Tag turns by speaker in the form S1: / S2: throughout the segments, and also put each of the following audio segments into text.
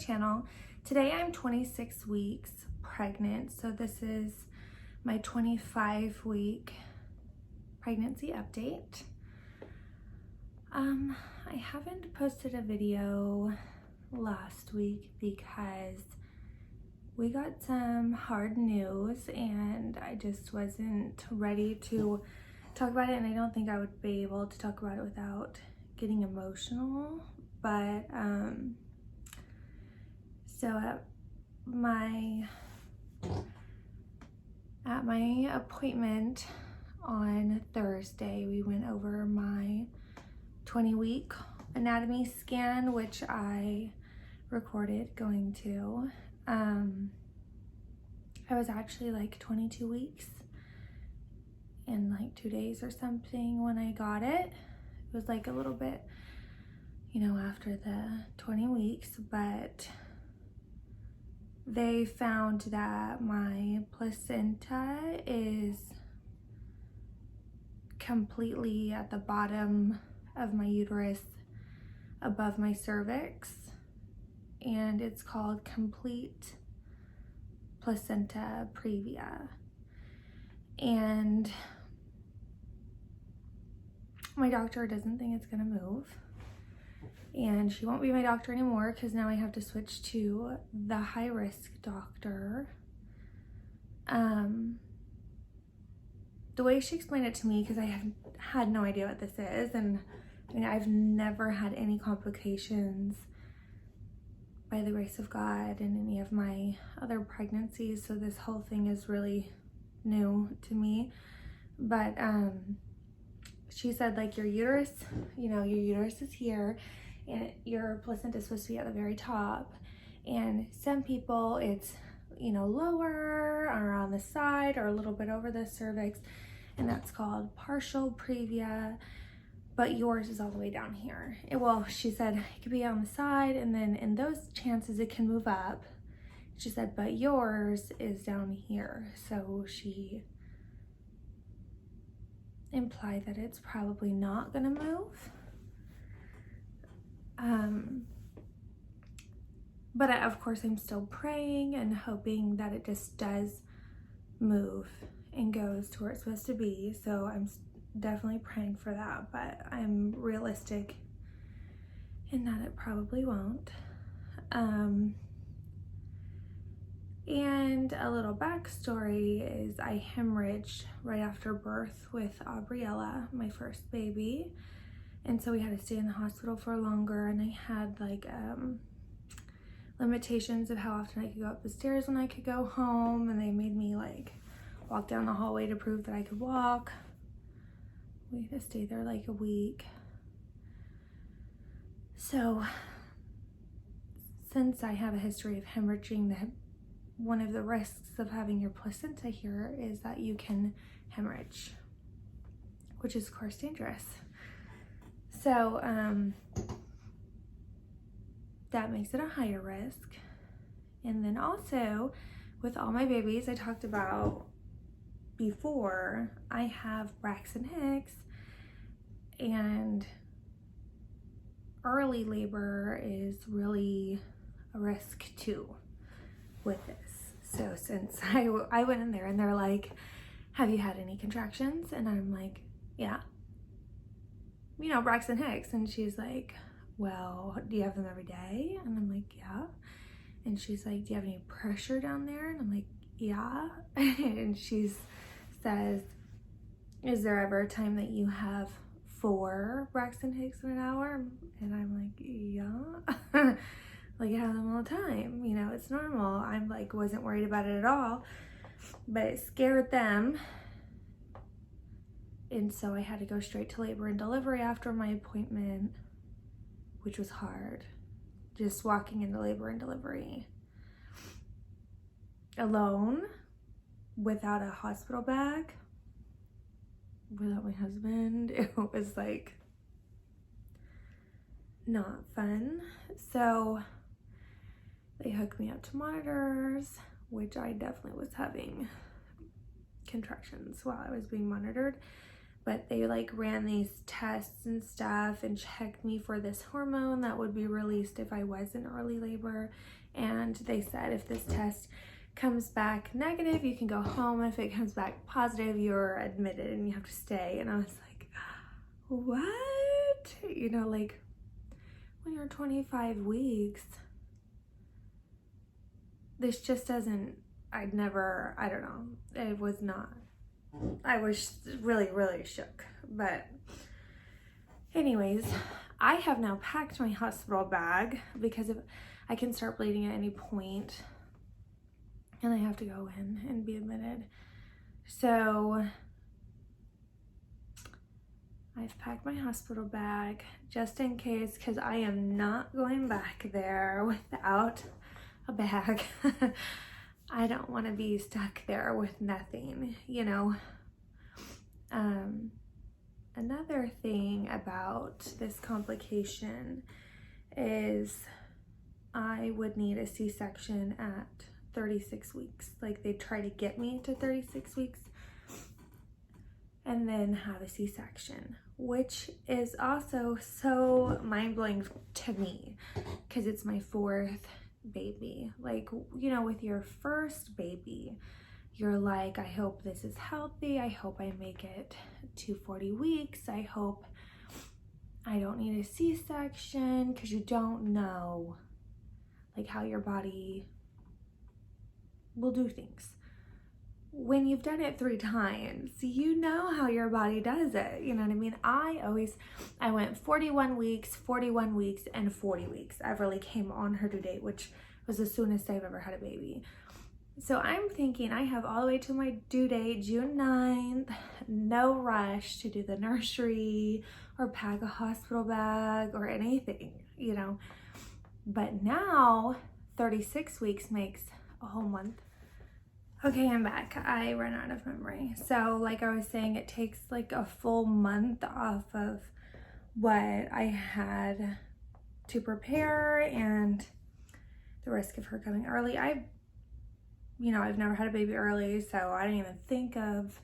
S1: channel. Today I'm 26 weeks pregnant, so this is my 25-week pregnancy update. I haven't posted a video last week because we got some hard news and I just wasn't ready to talk about it, and I don't think I would be able to talk about it without getting emotional. But so at my appointment on Thursday, we went over my 20-week anatomy scan, which I recorded going to. I was actually like 22 weeks in like 2 days or something when I got it. It was like a little bit, after the 20 weeks, but they found that my placenta is completely at the bottom of my uterus above my cervix, and it's called complete placenta previa. And my doctor doesn't think it's gonna move, and she won't be my doctor anymore because now I have to switch to the high-risk doctor. The way she explained it to me, because I had no idea what this is, and I've never had any complications by the grace of God in any of my other pregnancies, so this whole thing is really new to me. But she said, like, your uterus, your uterus is here and your placenta is supposed to be at the very top, and some people it's lower or on the side or a little bit over the cervix, and that's called partial previa, but yours is all the way down here. Well, she said it could be on the side, and then in those chances it can move up. She said, but yours is down here. So she implied that it's probably not gonna move. But of course I'm still praying and hoping that it just does move and goes to where it's supposed to be. So I'm definitely praying for that, but I'm realistic in that it probably won't. And a little backstory is I hemorrhaged right after birth with Aubriella, my first baby. And so we had to stay in the hospital for longer, and I had like limitations of how often I could go up the stairs when I could go home, and they made me like walk down the hallway to prove that I could walk. We had to stay there like a week. So since I have a history of hemorrhaging, one of the risks of having your placenta here is that you can hemorrhage, which is of course dangerous. So that makes it a higher risk. And then also with all my babies I talked about before, I have Braxton Hicks, and early labor is really a risk too with this. So since I went in there and they're like, have you had any contractions? And I'm like, yeah, Braxton Hicks. And she's like, well, do you have them every day? And I'm like, yeah. And she's like, do you have any pressure down there? And I'm like, yeah. And she says, is there ever a time that you have 4 Braxton Hicks in an hour? And I'm like, yeah. Like, I have them all the time, it's normal. I'm like, wasn't worried about it at all, but it scared them. And so I had to go straight to labor and delivery after my appointment, which was hard. Just walking into labor and delivery alone, without a hospital bag, without my husband. It was like not fun. So they hooked me up to monitors, which I definitely was having contractions while I was being monitored. but they like ran these tests and stuff and checked me for this hormone that would be released if I was in early labor. And they said if this test comes back negative, you can go home. If it comes back positive, you're admitted and you have to stay. And I was like, what? You know, like when you're 25 weeks, this just doesn't, I don't know, it was not, I was really, really shook. But anyways, I have now packed my hospital bag because if I can start bleeding at any point and I have to go in and be admitted. So I've packed my hospital bag just in case, because I am not going back there without a bag. I don't want to be stuck there with nothing, you know. Another thing about this complication is I would need a C-section at 36 weeks. Like they try to get me to 36 weeks and then have a C-section, which is also so mind-blowing to me because it's my 4th baby. Like, you know, with your first baby, you're like, I hope this is healthy. I hope I make it to 40 weeks. I hope I don't need a C-section, because you don't know like how your body will do things. When you've done it 3 times, you know how your body does it. You know what I mean? I went 41 weeks, and 40 weeks. Everly came on her due date, which was the soonest I've ever had a baby. So I'm thinking I have all the way to my due date, June 9th, no rush to do the nursery or pack a hospital bag or anything, you know. But now 36 weeks makes a whole month. Okay, I'm back. I ran out of memory. So like I was saying, it takes like a full month off of what I had to prepare and the risk of her coming early. I've never had a baby early, so I didn't even think of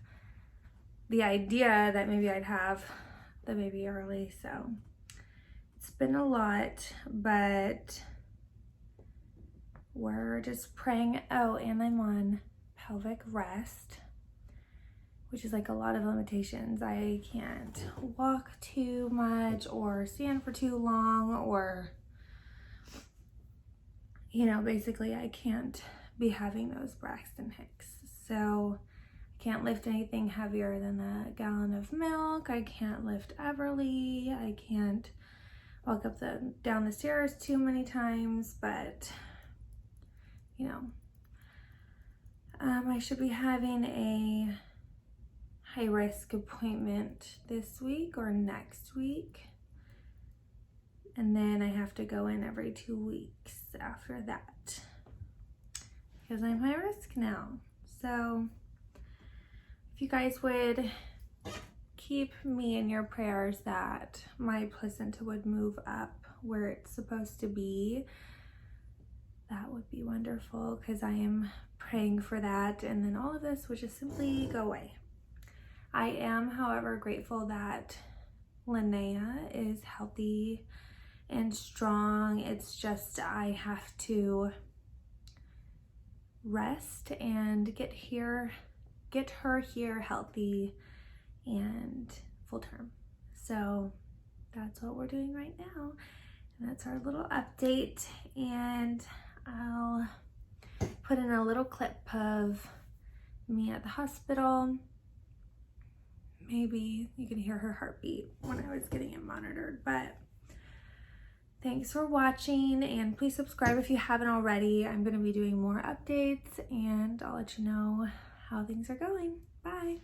S1: the idea that maybe I'd have the baby early. So it's been a lot, but we're just praying. Oh, and I'm on pelvic rest, which is like a lot of limitations. I can't walk too much or stand for too long, or, you know, basically I can't be having those Braxton Hicks. So I can't lift anything heavier than a gallon of milk. I can't lift Everly. I can't walk down the stairs too many times, but you know, I should be having a high risk appointment this week or next week. And then I have to go in every 2 weeks after that, because I'm high risk now. So if you guys would keep me in your prayers that my placenta would move up where it's supposed to be, that would be wonderful, because I am praying for that, and then all of this would just simply go away. I am, however, grateful that Linnea is healthy and strong. It's just I have to rest and get her here healthy and full term. So that's what we're doing right now, and that's our little update. And I'll put in a little clip of me at the hospital. Maybe you can hear her heartbeat when I was getting it monitored. But thanks for watching, and please subscribe if you haven't already. I'm going to be doing more updates, and I'll let you know how things are going. Bye.